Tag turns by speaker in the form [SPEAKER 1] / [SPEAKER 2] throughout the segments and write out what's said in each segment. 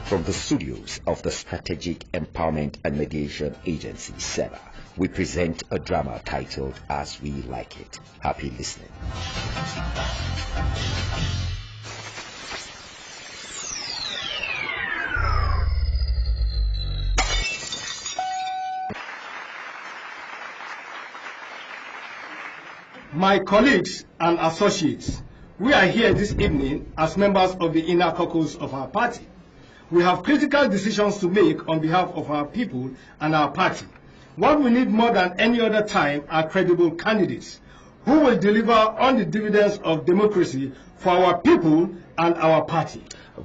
[SPEAKER 1] From the studios of the Strategic Empowerment and Mediation Agency, SEMA, we present a drama titled As We Like It. Happy listening.
[SPEAKER 2] My colleagues and associates, we are here this evening as members of the inner caucus of our party. We have critical decisions to make on behalf of our people and our party. What we need more than any other time are credible candidates who will deliver on the dividends of democracy for our people and our party.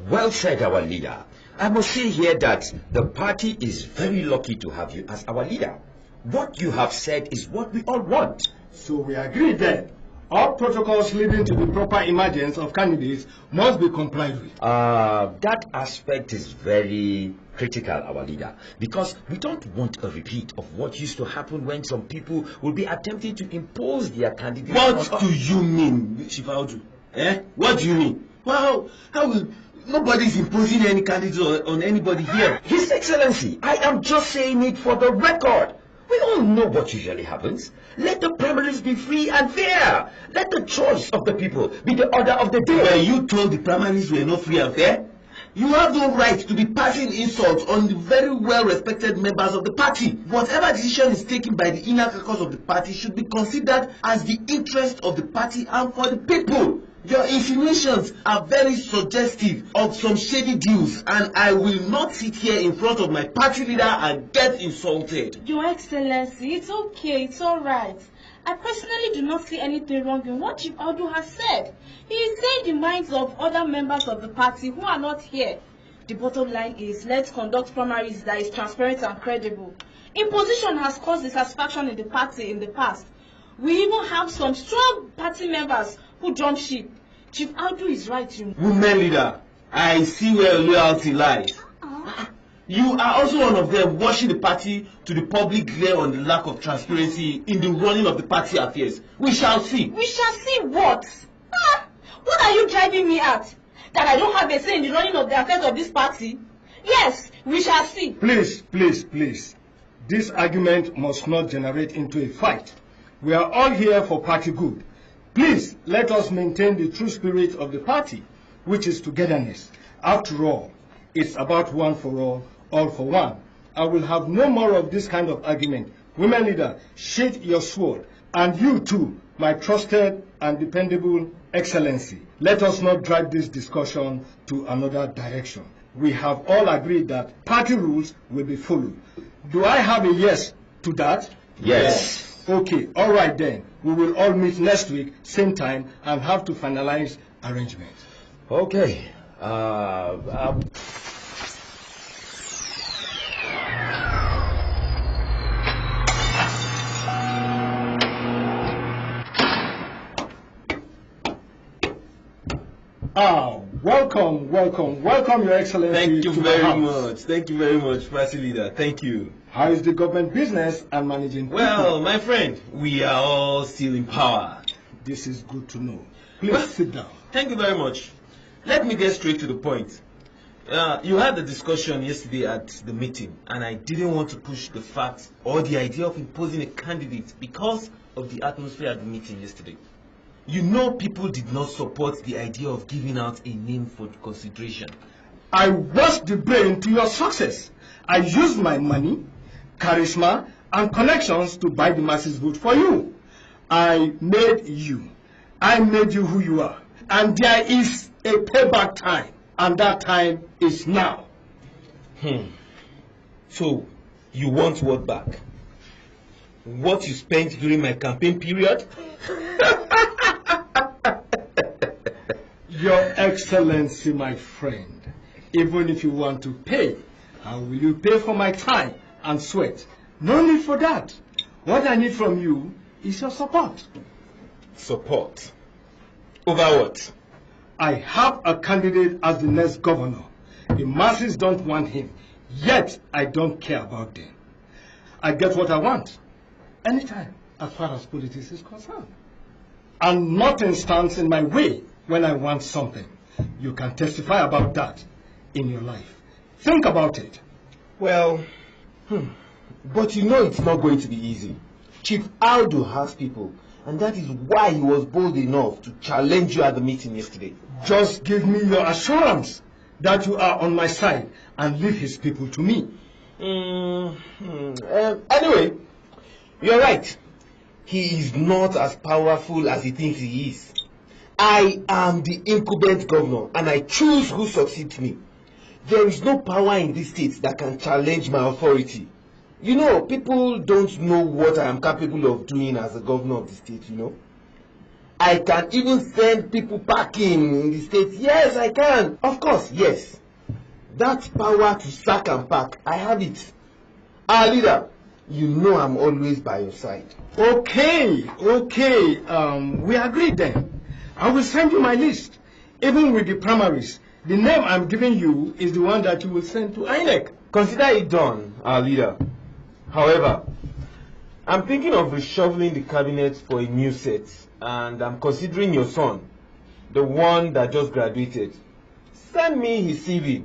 [SPEAKER 1] Well said, our leader. I must say here that the party is very lucky to have you as our leader. What you have said is what we all want.
[SPEAKER 2] So we agree then. All protocols leading to the proper emergence of candidates must be complied with.
[SPEAKER 1] That aspect is very critical, our leader, because we don't want a repeat of what used to happen when some people will be attempting to impose their candidates.
[SPEAKER 3] What do you mean, Chief Audu? What do you mean? Well, how will nobody's imposing any candidate on anybody here?
[SPEAKER 1] His Excellency, I am just saying it for the record. We all know what usually happens. Let the primaries be free and fair. Let the choice of the people be the order of the day.
[SPEAKER 3] When you told the primaries were not free and fair, you have no right to be passing insults on the very well-respected members of the party. Whatever decision is taken by the inner caucus of the party should be considered as the interest of the party and for the people. Your insinuations are very suggestive of some shady deals, and I will not sit here in front of my party leader and get insulted.
[SPEAKER 4] Your Excellency, it's okay, it's all right. I personally do not see anything wrong in what Chief Audu has said. He is saying the minds of other members of the party who are not here. The bottom line is, let's conduct primaries that is transparent and credible. Imposition has caused dissatisfaction in the party in the past. We even have some strong party members who jump ship. Chief Audu is right, you know.
[SPEAKER 3] Women leader, I see where loyalty lies. You are also one of them washing the party to the public glare on the lack of transparency in the running of the party affairs. We shall see.
[SPEAKER 4] We shall see what? What are you driving me at? That I don't have a say in the running of the affairs of this party? Yes, we shall see.
[SPEAKER 2] Please, please, please. This argument must not generate into a fight. We are all here for party good. Please, let us maintain the true spirit of the party, which is togetherness. After all, it's about one for all for one. I will have no more of this kind of argument. Women leader, sheath your sword. And you too, my trusted and dependable Excellency. Let us not drag this discussion to another direction. We have all agreed that party rules will be followed. Do I have a yes to that?
[SPEAKER 1] Yes.
[SPEAKER 2] Okay, all right then. We will all meet next week, same time, and have to finalize arrangements.
[SPEAKER 1] Okay.
[SPEAKER 2] Welcome, Your Excellency.
[SPEAKER 3] Thank you very much. Thank you very much, party leader. Thank you.
[SPEAKER 2] How is the government business and managing people?
[SPEAKER 3] Well, my friend, we are all still in power.
[SPEAKER 2] This is good to know. Please sit down.
[SPEAKER 3] Thank you very much. Let me get straight to the point. You had the discussion yesterday at the meeting, and I didn't want to push the fact or the idea of imposing a candidate because of the atmosphere at the meeting yesterday. You know, people did not support the idea of giving out a name for consideration.
[SPEAKER 2] I was the brain to your success. I used my money, charisma, and connections to buy the masses' vote for you. I made you. I made you who you are. And there is a payback time. And that time is now.
[SPEAKER 3] So, you want what back? What you spent during my campaign period?
[SPEAKER 2] Your Excellency, my friend, even if you want to pay, how will you pay for my time and sweat? No need for that. What I need from you is your support.
[SPEAKER 3] Support? Over what?
[SPEAKER 2] I have a candidate as the next governor. The masses don't want him, yet I don't care about them. I get what I want, anytime, as far as politics is concerned. And nothing stands in my way when I want something. You can testify about that in your life. Think about it.
[SPEAKER 3] Well, but you know it's not going to be easy. Chief Aldo has people, and that is why he was bold enough to challenge you at the meeting yesterday.
[SPEAKER 2] Just give me your assurance that you are on my side and leave his people to me.
[SPEAKER 3] Anyway, you're right. He is not as powerful as he thinks he is. I am the incumbent governor, and I choose who succeeds me. There is no power in this state that can challenge my authority. You know, people don't know what I am capable of doing as a governor of the state, you know. I can even send people packing in the state. Yes, I can. Of course, yes. That power to sack and pack, I have it. Our leader, you know I'm always by your side.
[SPEAKER 2] Okay. We agreed then. I will send you my list. Even with the primaries, the name I'm giving you is the one that you will send to INEC.
[SPEAKER 3] Consider it done, our leader. However, I'm thinking of reshuffling the cabinet for a new set, and I'm considering your son, the one that just graduated. Send me his CV.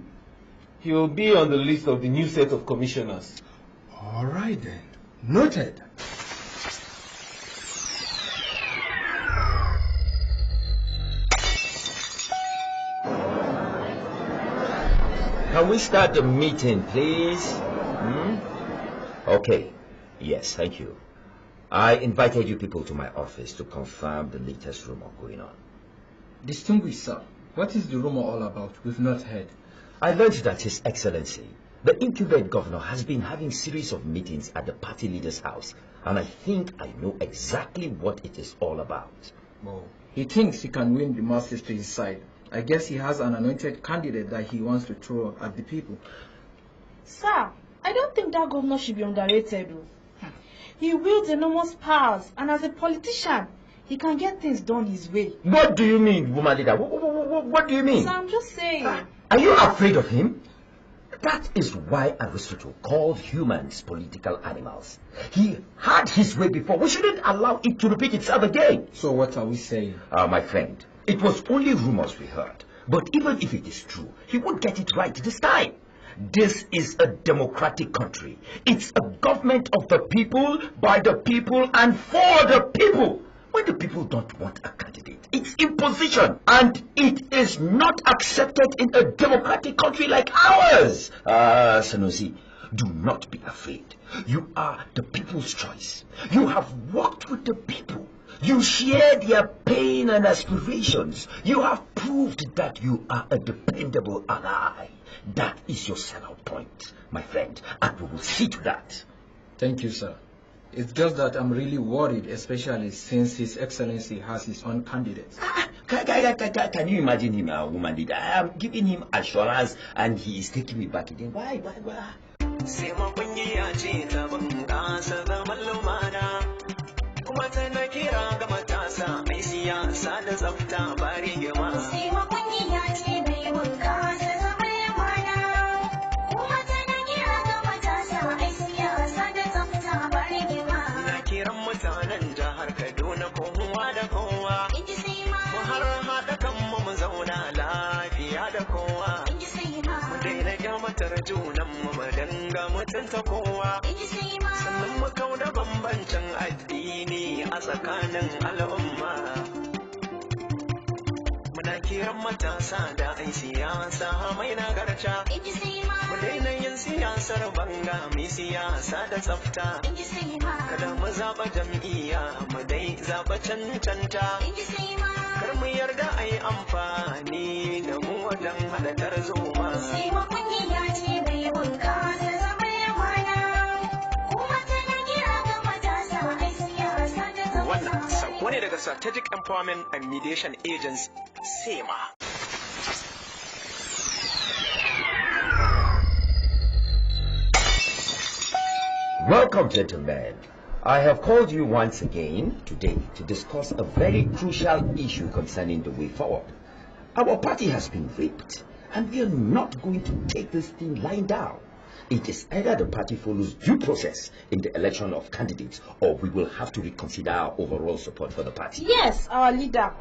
[SPEAKER 3] He'll be on the list of the new set of commissioners.
[SPEAKER 2] All right then. Noted.
[SPEAKER 1] Can we start the meeting, please? Okay. Yes, thank you. I invited you people to my office to confirm the latest rumor going on.
[SPEAKER 5] Distinguished sir, what is the rumor all about? We've not heard.
[SPEAKER 1] I learned that His Excellency, the incumbent governor, has been having series of meetings at the party leader's house, and I think I know exactly what it is all about.
[SPEAKER 5] Oh. He thinks he can win the masses to his side. I guess he has an anointed candidate that he wants to throw at the people.
[SPEAKER 4] Sir, I don't think that governor should be underrated though. He wields enormous powers, and as a politician, he can get things done his way.
[SPEAKER 1] What do you mean, woman leader? What do you mean?
[SPEAKER 4] Sir, I'm just saying.
[SPEAKER 1] Are you afraid of him? That is why Aristotle called humans political animals. He had his way before. We shouldn't allow it to repeat itself again.
[SPEAKER 5] So what are we saying?
[SPEAKER 1] My friend, it was only rumors we heard. But even if it is true, he won't get it right this time. This is a democratic country. It's a government of the people, by the people, and for the people. When the people don't want a candidate, it's imposition. And it is not accepted in a democratic country like ours. Sanusi, do not be afraid. You are the people's choice. You have worked with the people. You share their pain and aspirations. You have proved that you are a dependable ally. That is your sellout point, my friend, and we will see to that.
[SPEAKER 5] Thank you, sir. It's just that I'm really worried, especially since His Excellency has his own candidates.
[SPEAKER 1] Can you imagine him, woman leader? I am giving him assurance and he is taking me back again. Why?
[SPEAKER 6] matasa da ai siyasa mai nagarta mu daina yin siyasar banga mai siyasa da tsafta kada mu zaɓa jam'iyya mu dai zaɓa cancanta kar mu yarda a yi amfani da mu wajen haɗa tarzoma wannan sako ne daga Strategic Empowerment and Mediation Agency, SEMA.
[SPEAKER 1] Welcome, gentlemen. I have called you once again today to discuss a very crucial issue concerning the way forward. Our party has been raped, and we are not going to take this thing lying down. It is either the party follows due process in the election of candidates, or we will have to reconsider our overall support for the party.
[SPEAKER 4] Yes, our leader.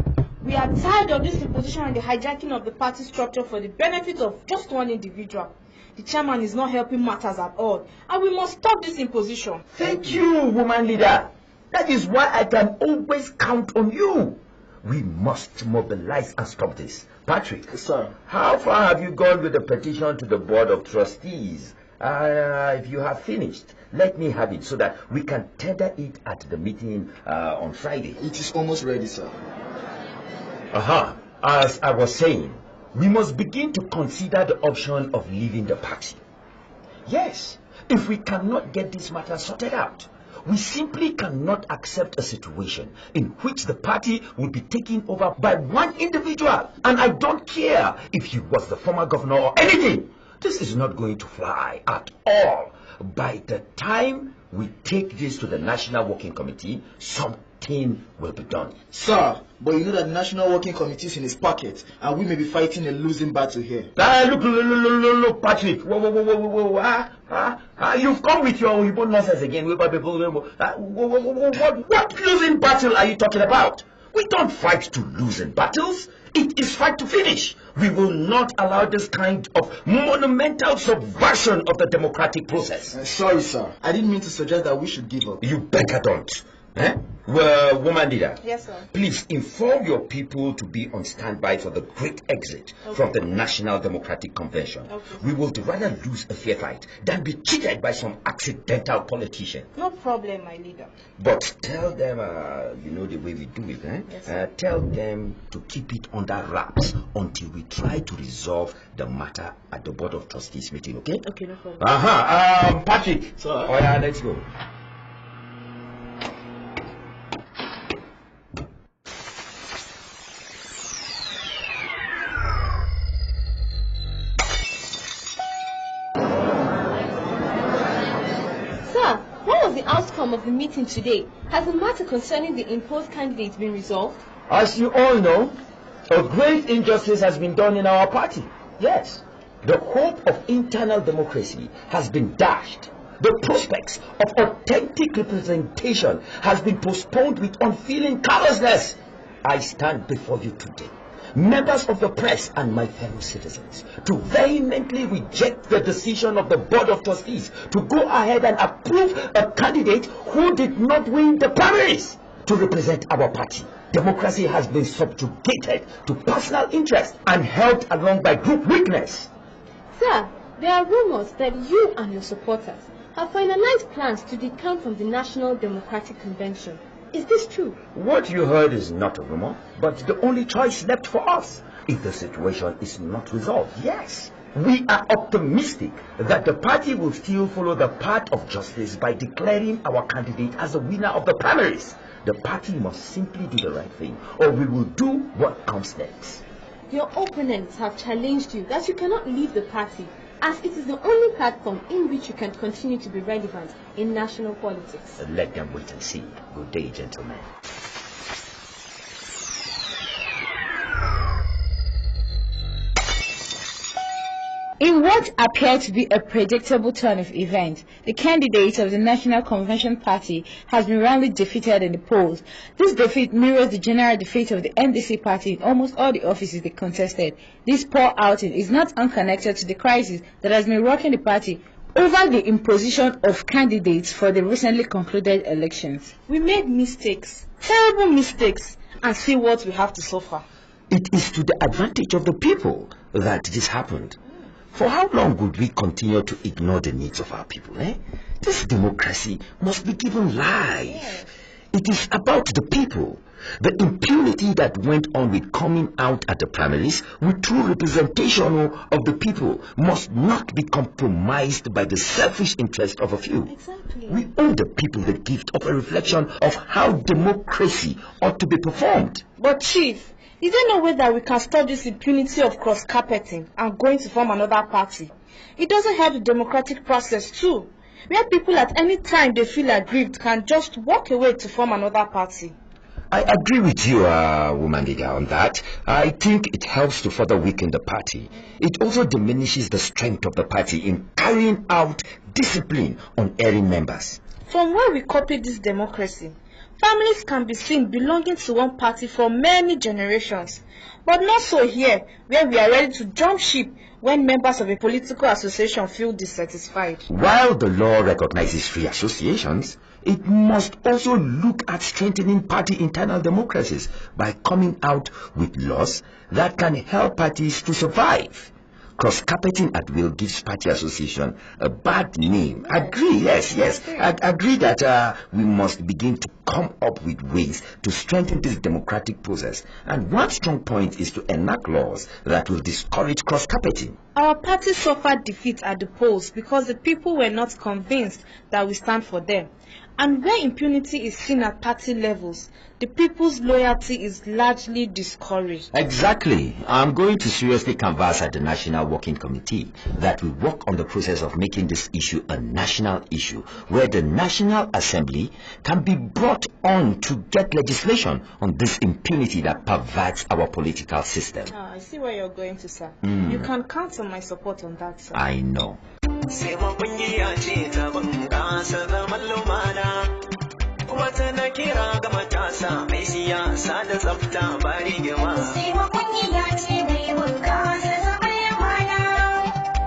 [SPEAKER 4] We are tired of this imposition and the hijacking of the party structure for the benefit of just one individual. The chairman is not helping matters at all, and we must stop this imposition.
[SPEAKER 1] Thank you, woman leader. That is why I can always count on you. We must mobilize and stop this. Patrick,
[SPEAKER 3] Sir.
[SPEAKER 1] how far have you gone with the petition to the Board of Trustees? If you have finished, let me have it so that we can tender it at the meeting on Friday.
[SPEAKER 3] It is almost ready, sir.
[SPEAKER 1] As I was saying, we must begin to consider the option of leaving the party. Yes, if we cannot get this matter sorted out, we simply cannot accept a situation in which the party will be taken over by one individual. And I don't care if he was the former governor or anything. This is not going to fly at all. By the time we take this to the National Working Committee, something will be done.
[SPEAKER 3] Sir, but you know that the National Working Committee is in his pocket, and we may be fighting a losing battle here.
[SPEAKER 1] Look, Patrick. You've come with your Igbo nonsense again. What losing battle are you talking about? We don't fight to lose in battles. It is fight to finish. We will not allow this kind of monumental subversion of the democratic process.
[SPEAKER 3] Sorry, sir. I didn't mean to suggest that we should give up.
[SPEAKER 1] You better don't. Well, woman leader.
[SPEAKER 4] Yes, sir.
[SPEAKER 1] Please inform your people to be on standby for the great exit from the National Democratic Convention. We would rather lose a fair fight than be cheated by some accidental politician.
[SPEAKER 4] No problem, my leader.
[SPEAKER 1] But tell them, you know the way we do it,
[SPEAKER 4] Yes,
[SPEAKER 1] tell them to keep it under wraps until we try to resolve the matter at the Board of Trustees meeting, okay?
[SPEAKER 4] Okay, no problem.
[SPEAKER 1] Patrick.
[SPEAKER 3] Sir.
[SPEAKER 1] Oh yeah, let's go.
[SPEAKER 7] The outcome of the meeting today? Has the matter concerning the imposed candidates been resolved?
[SPEAKER 1] As you all know, a great injustice has been done in our party. Yes, the hope of internal democracy has been dashed. The prospects of authentic representation has been postponed with unfeeling callousness. I stand before you today, members of the press and my fellow citizens, to vehemently reject the decision of the Board of Trustees to go ahead and approve a candidate who did not win the primaries to represent our party. Democracy has been subjugated to personal interest and held along by group weakness.
[SPEAKER 7] Sir, there are rumors that you and your supporters have finalized plans to decamp from the National Democratic Convention. Is this true?
[SPEAKER 1] What you heard is not a rumor, but the only choice left for us if the situation is not resolved. Yes, we are optimistic that the party will still follow the path of justice by declaring our candidate as the winner of the primaries. The party must simply do the right thing, or we will do what comes next.
[SPEAKER 7] Your opponents have challenged you that you cannot leave the party, as it is the only platform in which you can continue to be relevant in national politics.
[SPEAKER 1] Let them wait and see. Good day, gentlemen.
[SPEAKER 8] In what appeared to be a predictable turn of events, the candidate of the National Convention Party has been roundly defeated in the polls. This defeat mirrors the general defeat of the NDC party in almost all the offices they contested. This poor outing is not unconnected to the crisis that has been rocking the party over the imposition of candidates for the recently concluded elections.
[SPEAKER 4] We made mistakes, terrible mistakes, and see what we have to suffer.
[SPEAKER 1] It is to the advantage of the people that this happened. For how long would we continue to ignore the needs of our people? This democracy must be given life. It is about the people. The impunity that went on with coming out at the primaries with true representation of the people must not be compromised by the selfish interest of a few.
[SPEAKER 4] Exactly.
[SPEAKER 1] We owe the people the gift of a reflection of how democracy ought to be performed.
[SPEAKER 4] But Chief, is there no way that we can stop this impunity of cross-carpeting and going to form another party? It doesn't help the democratic process too, where people at any time they feel aggrieved can just walk away to form another party.
[SPEAKER 1] I agree with you, woman leader, on that. I think it helps to further weaken the party. It also diminishes the strength of the party in carrying out discipline on erring members.
[SPEAKER 4] From where we copy this democracy, Families can be seen belonging to one party for many generations, but not so here, where we are ready to jump ship when members of a political association feel dissatisfied.
[SPEAKER 1] While the law recognizes free associations, it must also look at strengthening party internal democracies by coming out with laws that can help parties to survive. Cross-carpeting at will gives party association a bad name. Agree, yes. Agree that we must begin to come up with ways to strengthen this democratic process. And one strong point is to enact laws that will discourage cross-carpeting.
[SPEAKER 4] Our party suffered defeat at the polls because the people were not convinced that we stand for them. And where impunity is seen at party levels, the people's loyalty is largely discouraged.
[SPEAKER 1] Exactly. I'm going to seriously canvass at the National Working Committee that will work on the process of making this issue a national issue, where the National Assembly can be brought on to get legislation on this impunity that perverts our political system.
[SPEAKER 4] I see where you're going to, sir. You can count on my support on that, sir.
[SPEAKER 1] I know.
[SPEAKER 6] SEMA kungiya ce ta bunƙasa zaman lumana, kuma tana kira ga matasa mai siyasa da tsafta ba rigima. SEMA kungiya ce mai bunƙasa zaman lumana,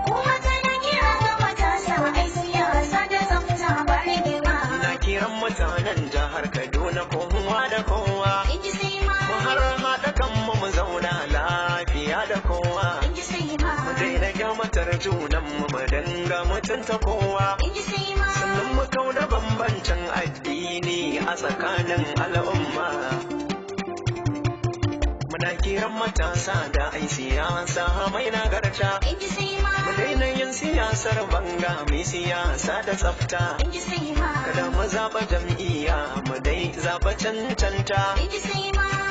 [SPEAKER 6] kuma tana kira ga matasa mai siyasa da tsafta ba rigima. Na kiran mutanen jihar Kaduna kowa da kowa, mu har haɗa kanmu mu zauna lafiya da kowa. Mu daina kyamatar junanmu mu dinga mutunta kowa, sannan mu kauda bambancin addini a tsakanin al'umma. Muna kiran matasa da ai siyasa mai nagarta, mu daina yin siyasar banga mai siyasa da tsafta. Kada mu zaɓa jam'iyya mu dai zaɓa cancanta,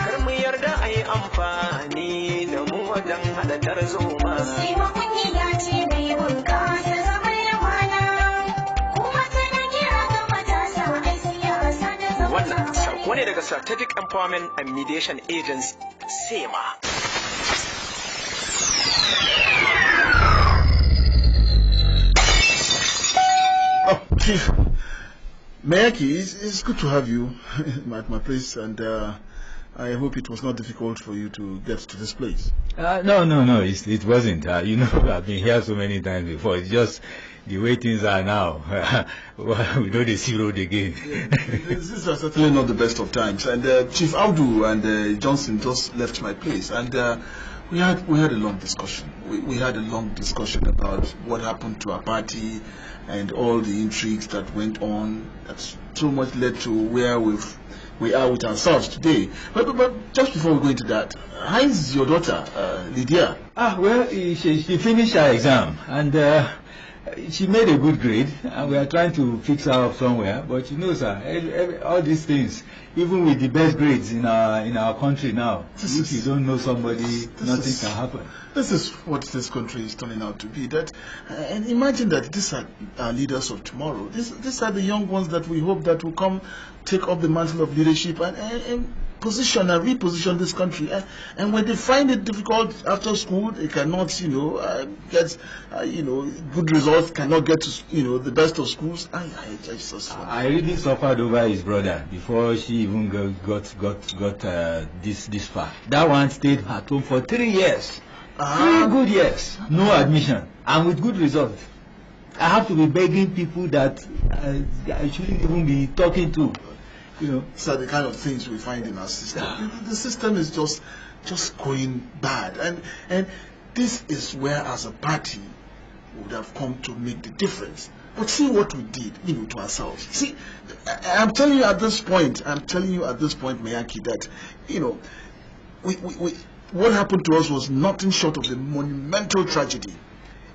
[SPEAKER 6] kar mu yarda a yi amfani da mu wajen haɗa tarzoma. SEMA kungiya ce mai bunƙasa zaman lumana, kuma tana kira ga matasa ai siyasa da tsafta. Wannan sako ne daga Strategic Empowerment and Mediation Agency, SEMA.
[SPEAKER 9] Oh, Chief Mayaki, it's good to have you at my place, and I hope it was not difficult for you to get to this place.
[SPEAKER 10] No, it wasn't. You know, I've been here so many times before. It's just the way things are now. We know the sea road again.
[SPEAKER 9] This is certainly not the best of times. And Chief Audu and Johnson just left my place, and we had a long discussion. We had a long discussion about what happened to our party and all the intrigues that went on. That's so much led to where we are with ourselves today. But just before we go into that, how is your daughter, Lydia?
[SPEAKER 10] Well, she finished her exam, and she made a good grade, and we are trying to fix her up somewhere. But you know, sir, all these things, even with the best grades in our country now, if you don't know somebody, nothing can happen.
[SPEAKER 9] This is what this country is turning out to be. And imagine that these are our leaders of tomorrow. These are the young ones that we hope that will come take up the mantle of leadership and position and reposition this country. And when they find it difficult after school, they cannot, get, good results, cannot get to, the best of schools.
[SPEAKER 10] I really suffered over his brother before she even got this far. That one stayed at home for 3 years. 3 good years, no admission, and with good results. I have to be begging people that I shouldn't even be talking to.
[SPEAKER 9] These are the kind of things we find in our system. The system is just going bad, and this is where, as a party, we would have come to make the difference. But see what we did, to ourselves. See, I'm telling you at this point, Mayaki, that what happened to us was nothing short of a monumental tragedy.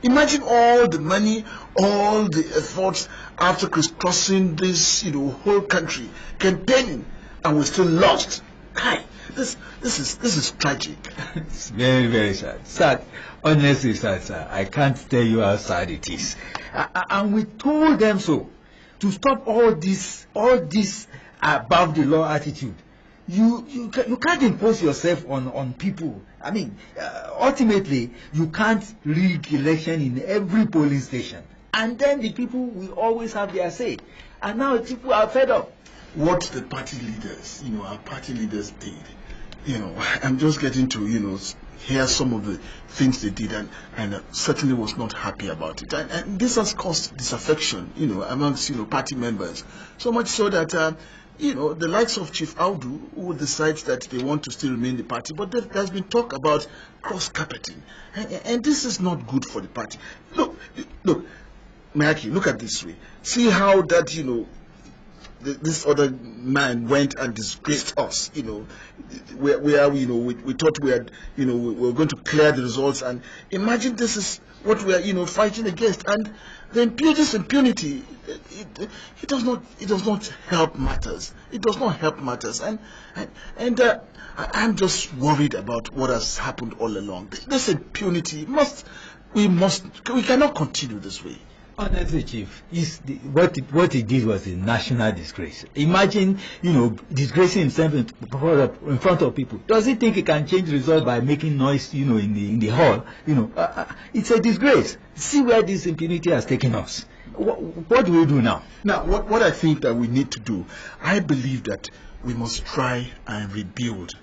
[SPEAKER 9] Imagine all the money, all the efforts after crisscrossing this, whole country, campaigning, and we're still lost. Hi, this is tragic.
[SPEAKER 10] It's very, very sad. Sad, honestly sad, sir. I can't tell you how sad it is. And we told them so, to stop all this above the law attitude. You can't impose yourself on people. I mean, ultimately, you can't rig election in every polling station. And then the people will always have their say. And now people are fed up.
[SPEAKER 9] what the party leaders, our party leaders did. I'm just getting to, hear some of the things they did, and certainly was not happy about it. And this has caused disaffection, amongst, party members. So much so that, the likes of Chief Audu, who decides that they want to still remain the party, but there's been talk about cross-carpeting. And this is not good for the party. Look, Mayaki, look at this way. See how that, this other man went and disgraced us, where we thought we were going to clear the results, and imagine this is what we are, fighting against, and the impunity, it does not help matters. It does not help matters, and I'm just worried about what has happened all along. This impunity we cannot continue this way.
[SPEAKER 10] Honestly, Chief, what he did was a national disgrace. Imagine, disgracing himself in front of people. Does he think he can change results by making noise, in the hall? It's a disgrace. See where this impunity has taken us. What do we do now?
[SPEAKER 9] Now, what I think that we need to do, I believe that we must try and rebuild.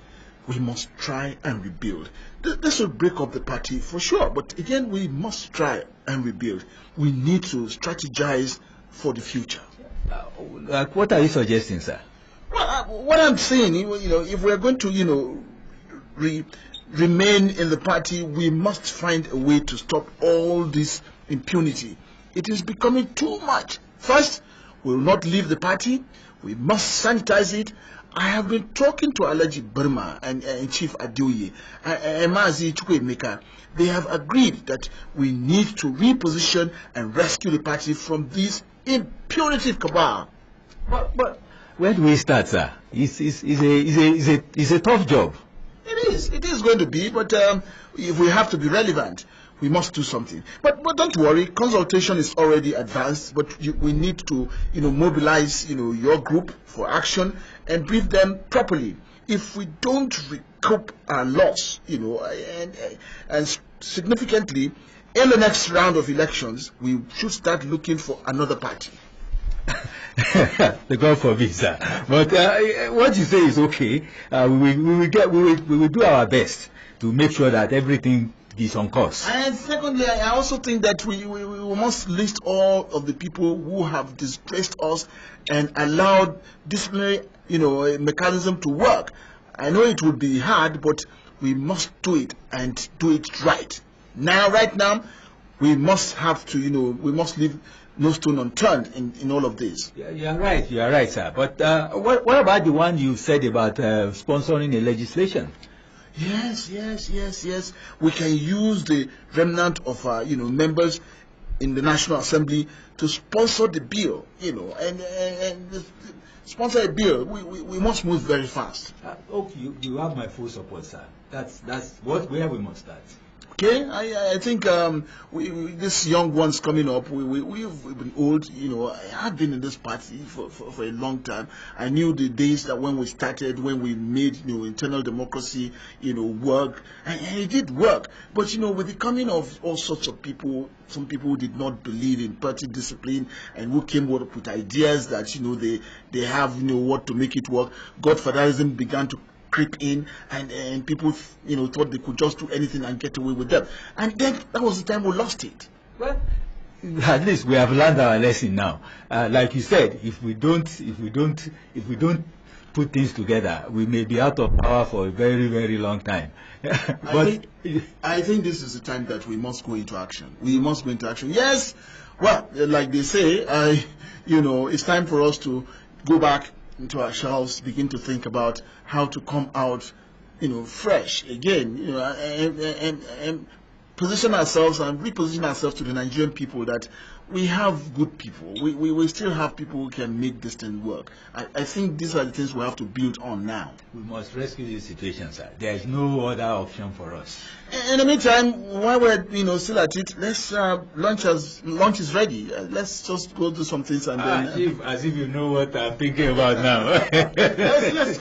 [SPEAKER 9] We must try and rebuild. This will break up the party for sure, but again, we must try and rebuild. We need to strategize for the future.
[SPEAKER 10] What are you suggesting, sir?
[SPEAKER 9] Well, what I'm saying, if we're going to, remain in the party, we must find a way to stop all this impunity. It is becoming too much. First, we will not leave the party. We must sanitize it. I have been talking to Alaji Burma and Chief Adeoye and Mazi Chukwuemeka. They have agreed that we need to reposition and rescue the party from this impunitive cabal.
[SPEAKER 10] But where do we start, sir? It's a tough job.
[SPEAKER 9] It is going to be, but if we have to be relevant, we must do something. But don't worry, consultation is already advanced, but we need to, mobilize, your group for action and brief them properly. If we don't recoup our loss, and significantly, in the next round of elections, we should start looking for another party.
[SPEAKER 10] The God forbid, sir. But what you say is okay. We will do our best to make sure that everything is on course.
[SPEAKER 9] And secondly, I also think that we must list all of the people who have disgraced us and allowed disciplinary, mechanism to work. I know it would be hard, but we must do it and do it right. Right now, we must have to, we must leave no stone unturned in all of this.
[SPEAKER 10] Yeah, you are right, sir. But what about the one you said about sponsoring a legislation?
[SPEAKER 9] Yes. We can use the remnant of members in the National Assembly to sponsor the bill, and sponsor a bill. We must move very fast.
[SPEAKER 10] Okay, you have my full support, sir. That's where we must start.
[SPEAKER 9] Okay, I think this young ones coming up, we've been old, I've been in this party for a long time. I knew the days that when we started, when we made, internal democracy, work, and it did work. But, with the coming of all sorts of people, some people who did not believe in party discipline and who came up with ideas that, they have, what to make it work, Godfatherism began to creep in, and people thought they could just do anything and get away with them, and then that was the time we lost it.
[SPEAKER 10] Well, at least we have learned our lesson now. Like you said, if we don't put things together, we may be out of power for a very, very long time. But
[SPEAKER 9] I think this is the time that we must go into action. We must go into action. Yes, well, like they say, it's time for us to go back into ourselves, begin to think about how to come out, fresh again, and position ourselves and reposition ourselves to the Nigerian people that we have good people. We still have people who can make this thing work. I think these are the things we have to build on now.
[SPEAKER 10] We must rescue this situation, sir. There is no other option for us.
[SPEAKER 9] In the meantime, while we're still at it, let's lunch is ready. Let's just go do some things and then.
[SPEAKER 10] As if you know what I'm thinking about now.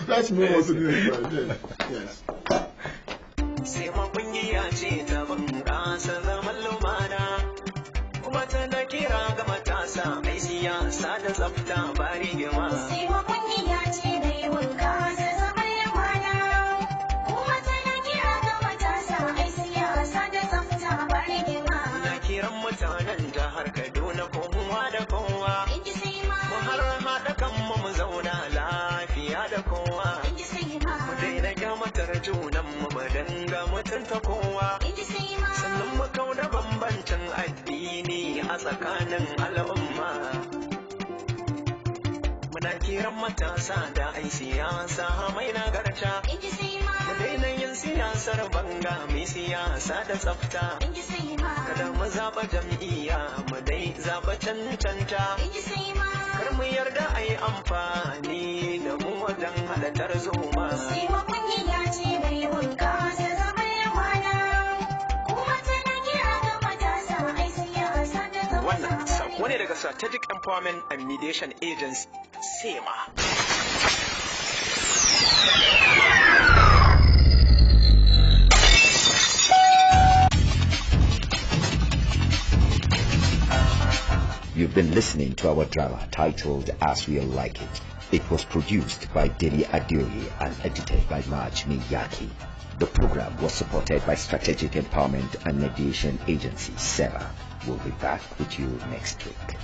[SPEAKER 9] let's move on to the next. Yes.
[SPEAKER 6] Kira ga matasa mai siyasa da tsafta bari girma. jihar Kaduna kowa da kowa. Mu har haɗa kanmu mu zauna lafiya da kowa. Mu daina kyamatar junanmu mu dinga mutunta kowa. Sannan mu kauda bambancin addini a tsakanin al'umma. Muna kiran matasa da ai siyasa mai nagarta. Mu daina yin siyasar banga mai siyasa da tsafta. Kada mu zaɓa jam'iyya mu dai zaɓa cancanta. Kar mu yarda a yi amfani da mu wajen halatar zoma. Wannan sako ne daga Strategic Empowerment and Mediation Agency, SEMA.
[SPEAKER 1] You've been listening to our drama titled As We'll Like It. It was produced by Deli Adiri and edited by Maj Miyaki. The program was supported by Strategic Empowerment and Mediation Agency, SEMA. We'll be back with you next week.